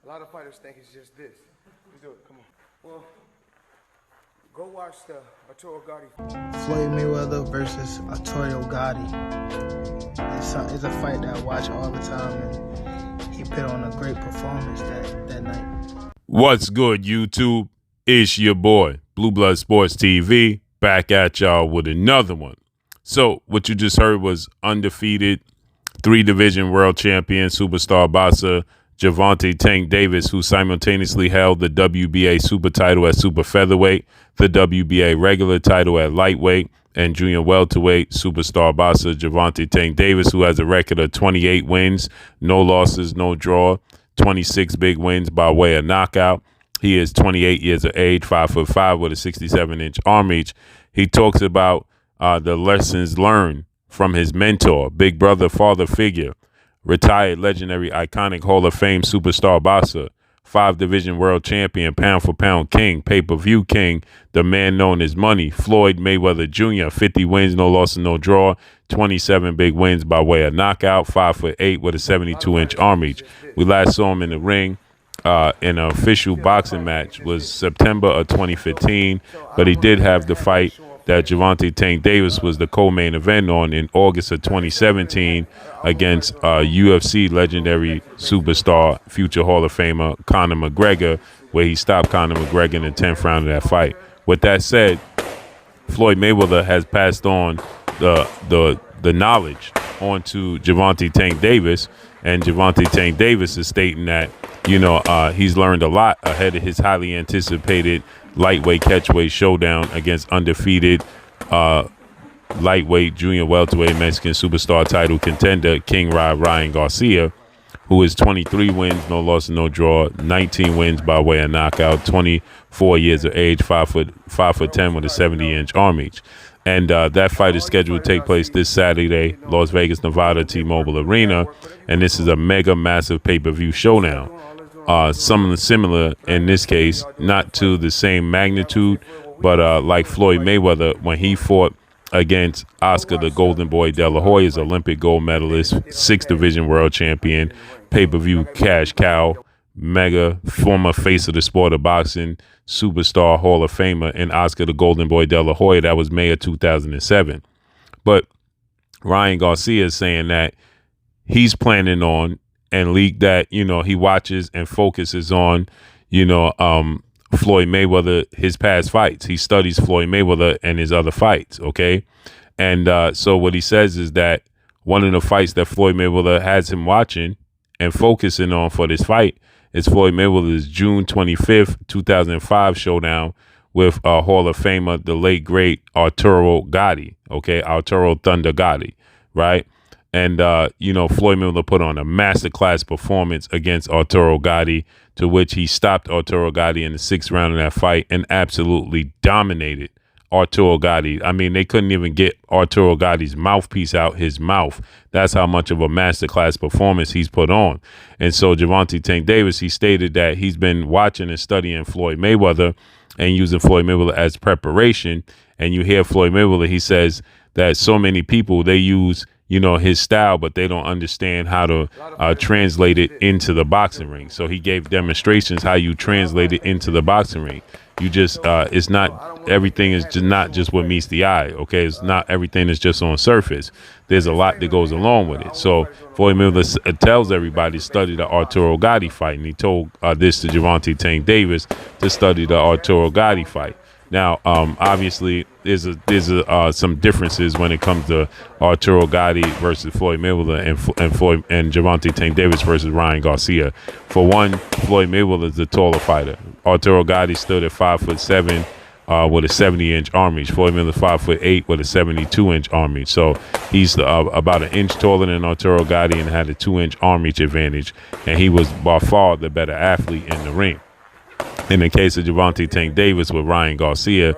A lot of fighters think it's just this. Let's do it. Come on. Well, go watch the Arturo Gatti. Floyd Mayweather versus Arturo Gatti. It's a fight that I watch all the time, and he put on a great performance that night. What's good, YouTube? It's your boy, Blue Blood Sports TV, back at y'all with another one. So, what you just heard was undefeated, 3-division world champion, superstar boxer, Gervonta Tank Davis, who simultaneously held the WBA super title at super featherweight, the WBA regular title at lightweight, and junior welterweight. Superstar boxer Gervonta Tank Davis, who has a record of 28 wins, no losses, no draw, 26 big wins by way of knockout. He is 28 years of age, 5'5", with a 67-inch arm reach. He talks about the lessons learned from his mentor, big brother, father figure, retired legendary iconic Hall of Fame superstar boxer, 5-division world champion, pound-for-pound king, pay-per-view king, the man known as Money, Floyd Mayweather Jr., 50 wins, no losses, no draw, 27 big wins by way of knockout, 5'8" with a 72-inch arm reach. We last saw him in the ring in an official boxing match was September of 2015, but he did have the fight that Gervonta Tank Davis was the co-main event on in August of 2017 against UFC legendary superstar, future Hall of Famer Conor McGregor, where he stopped Conor McGregor in the 10th round of that fight. With that said, Floyd Mayweather has passed on the knowledge onto Gervonta Tank Davis, and Gervonta Tank Davis is stating that, he's learned a lot ahead of his highly anticipated lightweight catchweight showdown against undefeated lightweight junior welterweight Mexican superstar title contender King Ryan Garcia, who is 23 wins, no loss, no draw, 19 wins by way of knockout, 24 years of age, 5'10" with a 70-inch arm reach. And that fight is scheduled to take place this Saturday, Las Vegas, Nevada, T-Mobile Arena. And this is a mega massive pay-per-view showdown. Something similar in this case, not to the same magnitude, but like Floyd Mayweather when he fought against Oscar the Golden Boy De La Hoya's Olympic gold medalist, 6th-division world champion, pay-per-view cash cow, mega former face of the sport of boxing, superstar Hall of Famer, and Oscar the Golden Boy De La Hoya. That was May of 2007. But Ryan Garcia is saying that he's planning on and leaked that, he watches and focuses on, Floyd Mayweather, his past fights. He studies Floyd Mayweather and his other fights, okay? And so what he says is that one of the fights that Floyd Mayweather has him watching and focusing on for this fight is Floyd Mayweather's June 25th, 2005 showdown with Hall of Famer, the late, great Arturo Gatti, okay? Arturo Thunder Gatti, right? And, Floyd Mayweather put on a masterclass performance against Arturo Gatti, to which he stopped Arturo Gatti in the 6th round of that fight and absolutely dominated Arturo Gatti. I mean, they couldn't even get Arturo Gatti's mouthpiece out his mouth. That's how much of a masterclass performance he's put on. And so Gervonta Tank Davis, he stated that he's been watching and studying Floyd Mayweather and using Floyd Mayweather as preparation. And you hear Floyd Mayweather, he says that so many people, they use his style, but they don't understand how to translate it into the boxing ring. So he gave demonstrations how you translate it into the boxing ring. You just, it's not, everything is just not just what meets the eye, okay? It's not everything is just on surface. There's a lot that goes along with it. So Floyd Mayweather tells everybody to study the Arturo Gatti fight, and he told this to Gervonta Tank Davis to study the Arturo Gatti fight. Now, obviously, there's some differences when it comes to Arturo Gatti versus Floyd Mayweather and Gervonta Tank Davis versus Ryan Garcia. For one, Floyd Mayweather is the taller fighter. Arturo Gatti stood at 5'7" with a 70-inch arm reach. Floyd Mayweather 5'8" with a 72-inch arm reach. So he's about an inch taller than Arturo Gatti and had a 2-inch arm reach advantage. And he was by far the better athlete in the ring. In the case of Gervonta Tank Davis with Ryan Garcia is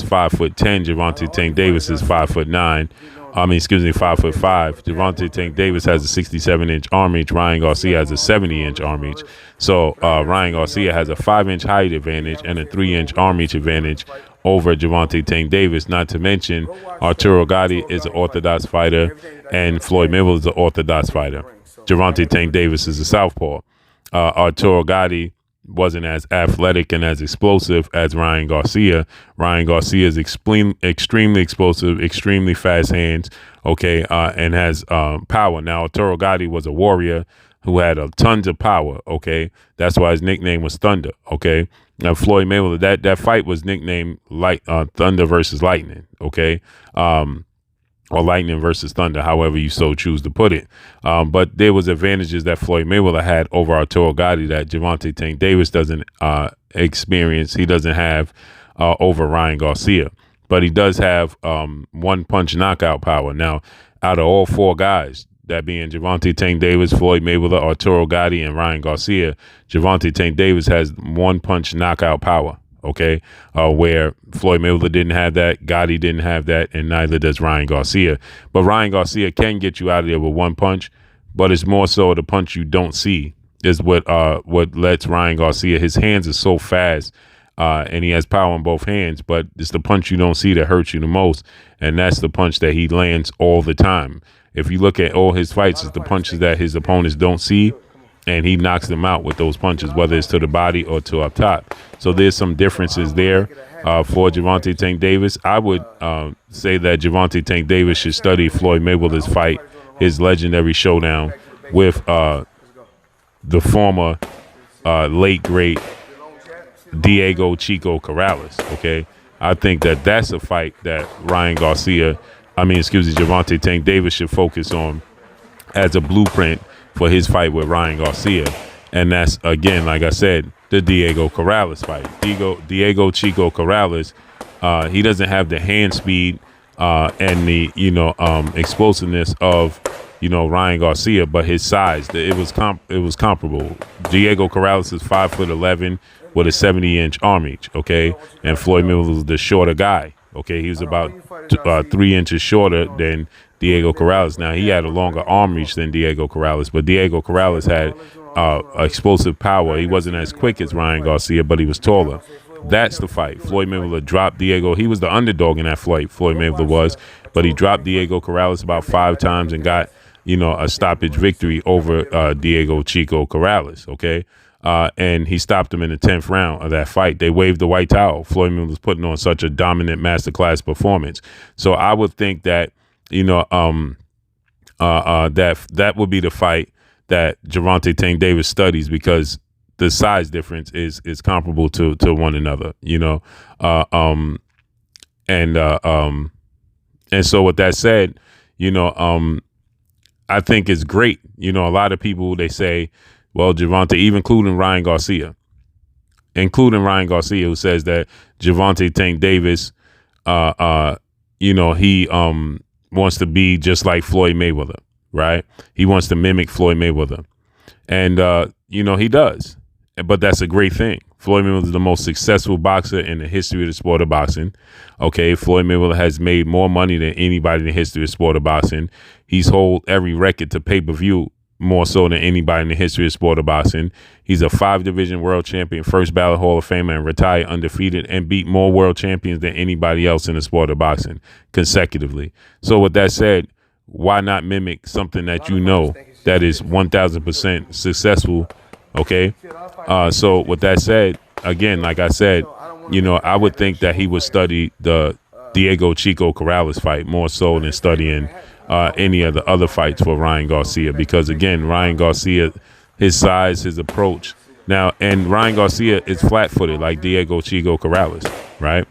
5'10". Gervonta Tank Davis is 5'9". 5'5". Gervonta Tank Davis has a 67-inch arm reach. Ryan Garcia has a 70-inch arm reach. So Ryan Garcia has a 5-inch height advantage and a 3-inch arm reach advantage over Gervonta Tank Davis. Not to mention, Arturo Gatti is an orthodox fighter, and Floyd Mayweather is an orthodox fighter. Gervonta Tank Davis is a southpaw. Arturo Gatti wasn't as athletic and as explosive as Ryan Garcia. Ryan Garcia is extremely explosive, extremely fast hands, okay, and has power. Now, Arturo Gatti was a warrior who had tons of power, okay? That's why his nickname was Thunder, okay? Now, Floyd Mayweather, that fight was nicknamed Thunder versus Lightning, okay? Or Lightning versus Thunder, however you so choose to put it. But there was advantages that Floyd Mayweather had over Arturo Gatti that Gervonta Tank Davis doesn't experience. He doesn't have over Ryan Garcia. But he does have one-punch knockout power. Now, out of all four guys, that being Gervonta Tank Davis, Floyd Mayweather, Arturo Gatti, and Ryan Garcia, Gervonta Tank Davis has one-punch knockout power. Okay, where Floyd Mayweather didn't have that, Gatti didn't have that, and neither does Ryan Garcia. But Ryan Garcia can get you out of there with one punch, but it's more so the punch you don't see is what lets Ryan Garcia. His hands are so fast, and he has power in both hands, but it's the punch you don't see that hurts you the most, and that's the punch that he lands all the time. If you look at all his fights, it's the punches that his opponents don't see, and he knocks them out with those punches, whether it's to the body or to up top. So there's some differences there for Gervonta Tank Davis. I would say that Gervonta Tank Davis should study Floyd Mayweather's fight, his legendary showdown with the former late, great Diego Chico Corrales, okay? I think that that's a fight that Gervonta Tank Davis should focus on as a blueprint for his fight with Ryan Garcia. And that's, again, like I said, the Diego Corrales fight. Diego Chico Corrales, he doesn't have the hand speed and the, explosiveness of, Ryan Garcia, but his size, it was comparable. Diego Corrales is 5'11" with a 70-inch arm reach, okay? And Floyd Mayweather was the shorter guy, okay? He was about 3 inches shorter than Diego Corrales. Now, he had a longer arm reach than Diego Corrales, but Diego Corrales had explosive power. He wasn't as quick as Ryan Garcia, but he was taller. That's the fight. Floyd Mayweather dropped Diego. He was the underdog in that fight, Floyd Mayweather was, but he dropped Diego Corrales about 5 times and got, a stoppage victory over Diego Chico Corrales, okay? And he stopped him in the 10th round of that fight. They waved the white towel. Floyd Mayweather was putting on such a dominant masterclass performance. So I would think that, that would be the fight that Gervonta Tank Davis studies, because the size difference is comparable to one another, and so with that said, I think it's great. A lot of people, they say, well, Gervonta, even including Ryan Garcia, who says that Gervonta Tank Davis, he wants to be just like Floyd Mayweather, right? He wants to mimic Floyd Mayweather. And, he does. But that's a great thing. Floyd Mayweather is the most successful boxer in the history of the sport of boxing. Okay, Floyd Mayweather has made more money than anybody in the history of the sport of boxing. He's hold every record to pay-per-view more so than anybody in the history of sport of boxing. He's a 5-division world champion, first ballot Hall of Famer, and retired undefeated, and beat more world champions than anybody else in the sport of boxing consecutively. So with that said, why not mimic something that that is 1,000% successful? Okay. So with that said, again, like I said, I would think that he would study the Diego Chico Corrales fight more so than studying any of the other fights for Ryan Garcia, because again, Ryan Garcia, his size, his approach. Now, and Ryan Garcia is flat-footed like Diego Chico Corrales, right?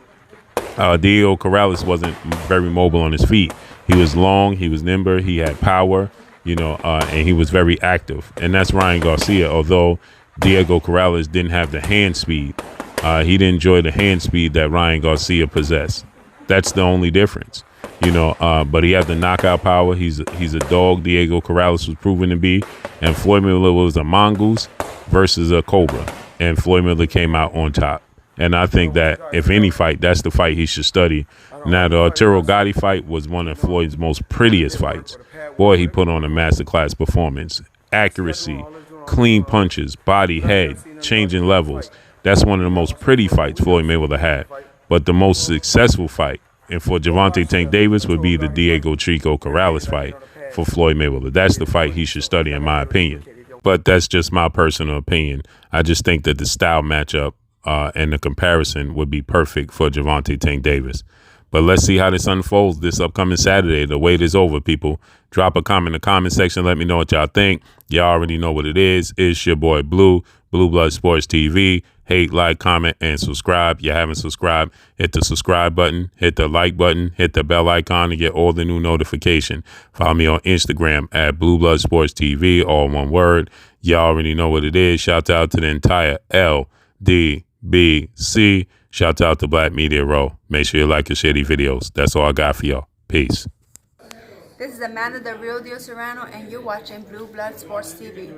Diego Corrales wasn't very mobile on his feet. He was long, he was nimble, he had power, and he was very active. And that's Ryan Garcia, although Diego Corrales didn't have the hand speed. He didn't enjoy the hand speed that Ryan Garcia possessed. That's the only difference. But he had the knockout power. He's a dog. Diego Corrales was proven to be, and Floyd Mayweather was a mongoose versus a cobra, and Floyd Mayweather came out on top. And I think that if any fight, that's the fight he should study. Now, the Arturo Gatti fight was one of Floyd's most prettiest fights. Boy, he put on a masterclass performance. Accuracy, clean punches, body, head, changing levels. That's one of the most pretty fights Floyd Mayweather had. But the most successful fight, and for Gervonta Tank Davis, would be the Diego Chico Corrales fight for Floyd Mayweather. That's the fight he should study, in my opinion. but that's just my personal opinion. I just think that the style matchup and the comparison would be perfect for Gervonta Tank Davis. But let's see how this unfolds this upcoming Saturday. The wait is over, people. Drop a comment in the comment section. Let me know what y'all think. Y'all already know what it is. It's your boy Blue Blood Sports TV. Hate, like, comment, and subscribe. You haven't subscribed, hit the subscribe button, hit the like button, hit the bell icon to get all the new notification. Follow me on Instagram at Blue Blood Sports TV, all one word. Y'all already know what it is. Shout out to the entire LDBC. Shout out to Black Media Row. Make sure you like and share these videos. That's all I got for y'all. Peace. This is Amanda, the real deal Serrano, and you're watching Blue Blood Sports TV.